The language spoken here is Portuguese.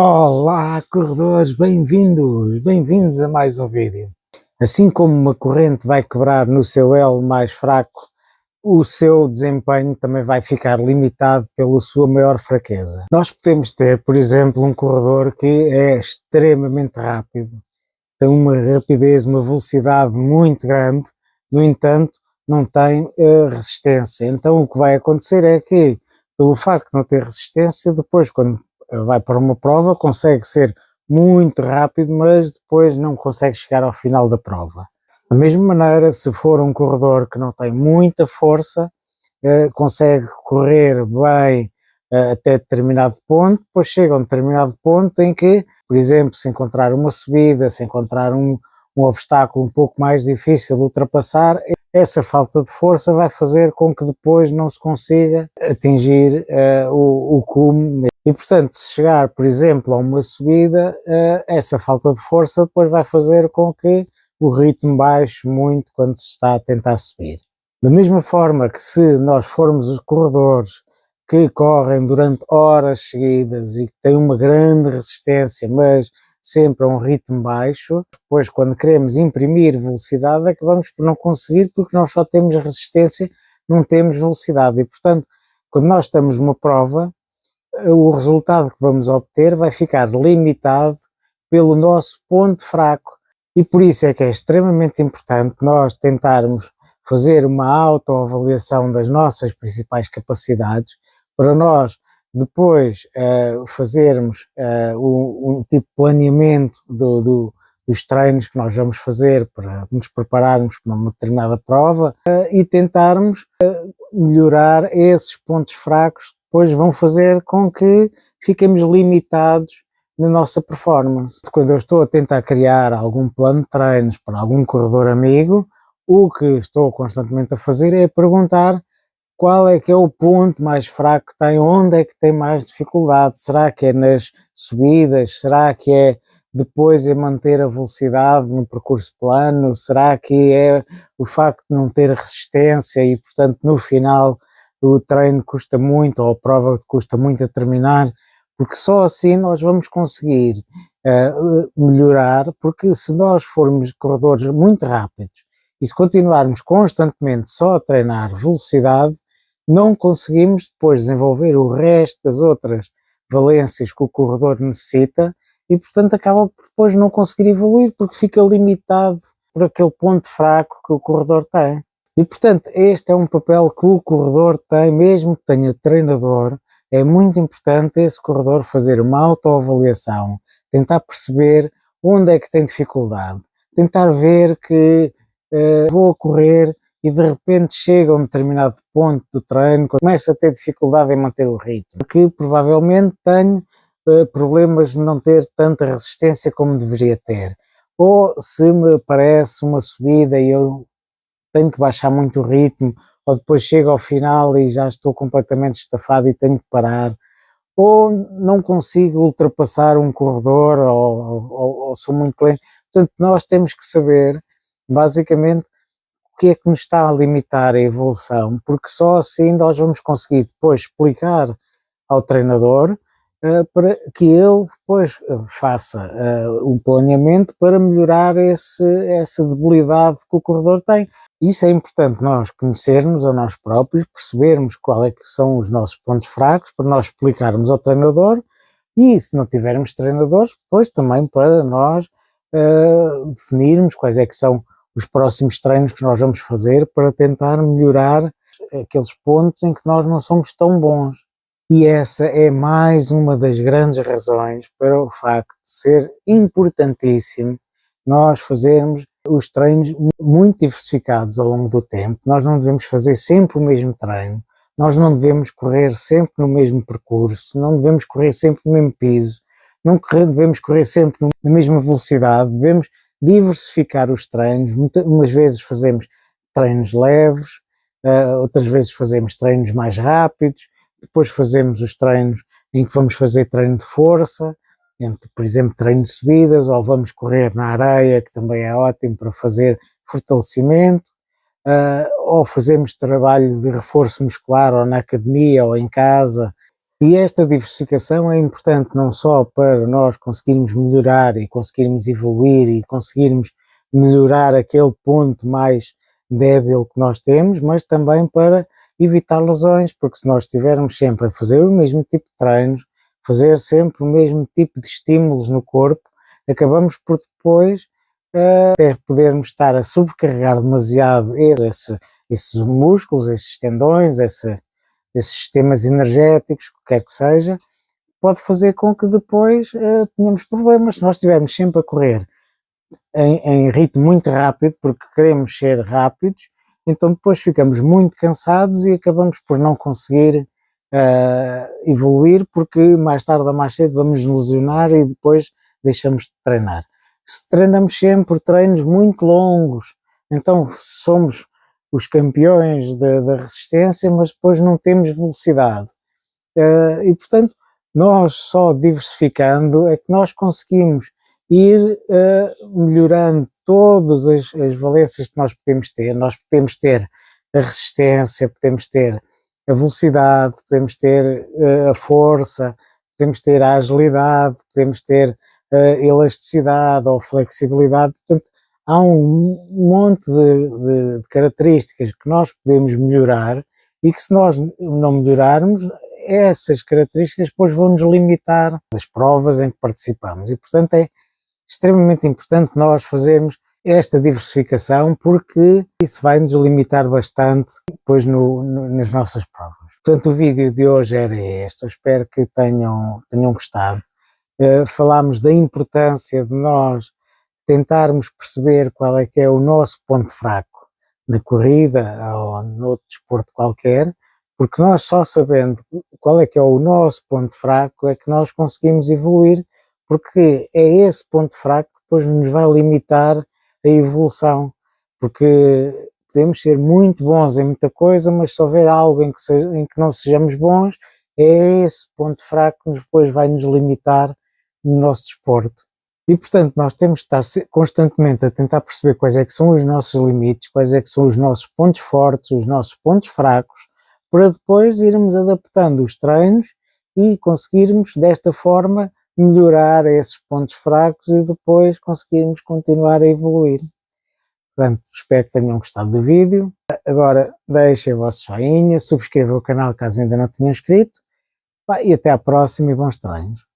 Olá, corredores, bem-vindos a mais um vídeo. Assim como uma corrente vai quebrar no seu elo mais fraco, o seu desempenho também vai ficar limitado pela sua maior fraqueza. Nós podemos ter, por exemplo, um corredor que é extremamente rápido, tem uma rapidez, uma velocidade muito grande, no entanto, não tem resistência. Então o que vai acontecer é que, pelo facto de não ter resistência, depois quando vai para uma prova consegue ser muito rápido, mas depois não consegue chegar ao final da prova. Da mesma maneira, se for um corredor que não tem muita força, consegue correr bem até determinado ponto, depois chega a um determinado ponto em que, por exemplo, se encontrar uma subida, se encontrar um obstáculo um pouco mais difícil de ultrapassar, essa falta de força vai fazer com que depois não se consiga atingir o cume. E portanto, se chegar, por exemplo, a uma subida, essa falta de força depois vai fazer com que o ritmo baixe muito quando se está a tentar subir. Da mesma forma que se nós formos os corredores que correm durante horas seguidas e que têm uma grande resistência, mas sempre a um ritmo baixo, depois quando queremos imprimir velocidade acabamos por não conseguir porque nós só temos resistência, não temos velocidade e portanto quando nós estamos numa prova o resultado que vamos obter vai ficar limitado pelo nosso ponto fraco e por isso é que é extremamente importante nós tentarmos fazer uma autoavaliação das nossas principais capacidades para nós depois fazermos um tipo de planeamento dos treinos que nós vamos fazer para nos prepararmos para uma determinada prova e tentarmos melhorar esses pontos fracos, depois vão fazer com que fiquemos limitados na nossa performance. Quando eu estou a tentar criar algum plano de treinos para algum corredor amigo, o que estou constantemente a fazer é perguntar qual é que é o ponto mais fraco que tem, onde é que tem mais dificuldade, será que é nas subidas, será que é depois em manter a velocidade no percurso plano, será que é o facto de não ter resistência e portanto no final o treino custa muito ou a prova custa muito a terminar, porque só assim nós vamos conseguir melhorar, porque se nós formos corredores muito rápidos e se continuarmos constantemente só a treinar velocidade, não conseguimos depois desenvolver o resto das outras valências que o corredor necessita e portanto acaba por depois não conseguir evoluir porque fica limitado por aquele ponto fraco que o corredor tem. E portanto este é um papel que o corredor tem, mesmo que tenha treinador, é muito importante esse corredor fazer uma autoavaliação, tentar perceber onde é que tem dificuldade, tentar ver que vou a correr e de repente chega a um determinado ponto do treino, começa a ter dificuldade em manter o ritmo, porque provavelmente tenho problemas de não ter tanta resistência como deveria ter. Ou se me aparece uma subida e eu tenho que baixar muito o ritmo, ou depois chego ao final e já estou completamente estafado e tenho que parar, ou não consigo ultrapassar um corredor, ou sou muito lento. Portanto, nós temos que saber, basicamente, o que é que nos está a limitar a evolução, porque só assim nós vamos conseguir depois explicar ao treinador para que ele depois faça um planeamento para melhorar essa debilidade que o corredor tem. Isso é importante nós conhecermos a nós próprios, percebermos qual é que são os nossos pontos fracos, para nós explicarmos ao treinador e se não tivermos treinadores, depois também para nós definirmos quais é que são os próximos treinos que nós vamos fazer para tentar melhorar aqueles pontos em que nós não somos tão bons. E essa é mais uma das grandes razões para o facto de ser importantíssimo nós fazermos os treinos muito diversificados ao longo do tempo. Nós não devemos fazer sempre o mesmo treino, nós não devemos correr sempre no mesmo percurso, não devemos correr sempre no mesmo piso, não devemos correr sempre na mesma velocidade, devemos diversificar os treinos. Umas vezes fazemos treinos leves, outras vezes fazemos treinos mais rápidos, depois fazemos os treinos em que vamos fazer treino de força, entre, por exemplo, treino de subidas, ou vamos correr na areia, que também é ótimo para fazer fortalecimento, ou fazemos trabalho de reforço muscular ou na academia ou em casa, E esta diversificação é importante não só para nós conseguirmos melhorar e conseguirmos evoluir e conseguirmos melhorar aquele ponto mais débil que nós temos, mas também para evitar lesões, porque se nós estivermos sempre a fazer o mesmo tipo de treinos, fazer sempre o mesmo tipo de estímulos no corpo, acabamos por depois até podermos estar a sobrecarregar demasiado esses músculos, esses tendões, esses sistemas energéticos, o que quer que seja, pode fazer com que depois tenhamos problemas. Se nós estivermos sempre a correr em ritmo muito rápido, porque queremos ser rápidos, então depois ficamos muito cansados e acabamos por não conseguir evoluir, porque mais tarde ou mais cedo vamos nos lesionar e depois deixamos de treinar. Se treinamos sempre treinos muito longos, então somos os campeões da resistência, mas depois não temos velocidade. E portanto, nós só diversificando é que nós conseguimos ir melhorando todas as valências que nós podemos ter. Nós podemos ter a resistência, podemos ter a velocidade, podemos ter a força, podemos ter a agilidade, podemos ter a elasticidade ou flexibilidade. Portanto, há um monte de características que nós podemos melhorar e que, se nós não melhorarmos, essas características depois vão-nos limitar nas provas em que participamos. E, portanto, é extremamente importante nós fazermos esta diversificação, porque isso vai nos limitar bastante depois nas nossas provas. Portanto, o vídeo de hoje era este. Eu espero que tenham gostado. Falámos da importância de nós tentarmos perceber qual é que é o nosso ponto fraco na corrida ou noutro desporto qualquer, porque nós só sabendo qual é que é o nosso ponto fraco é que nós conseguimos evoluir, porque é esse ponto fraco que depois nos vai limitar a evolução, porque podemos ser muito bons em muita coisa, mas se houver algo em que não sejamos bons, é esse ponto fraco que depois vai nos limitar no nosso desporto. E, portanto, nós temos de estar constantemente a tentar perceber quais é que são os nossos limites, quais é que são os nossos pontos fortes, os nossos pontos fracos, para depois irmos adaptando os treinos e conseguirmos, desta forma, melhorar esses pontos fracos e depois conseguirmos continuar a evoluir. Portanto, espero que tenham gostado do vídeo. Agora, deixem o vosso joinha, subscrevam o canal caso ainda não tenham inscrito, e até à próxima e bons treinos.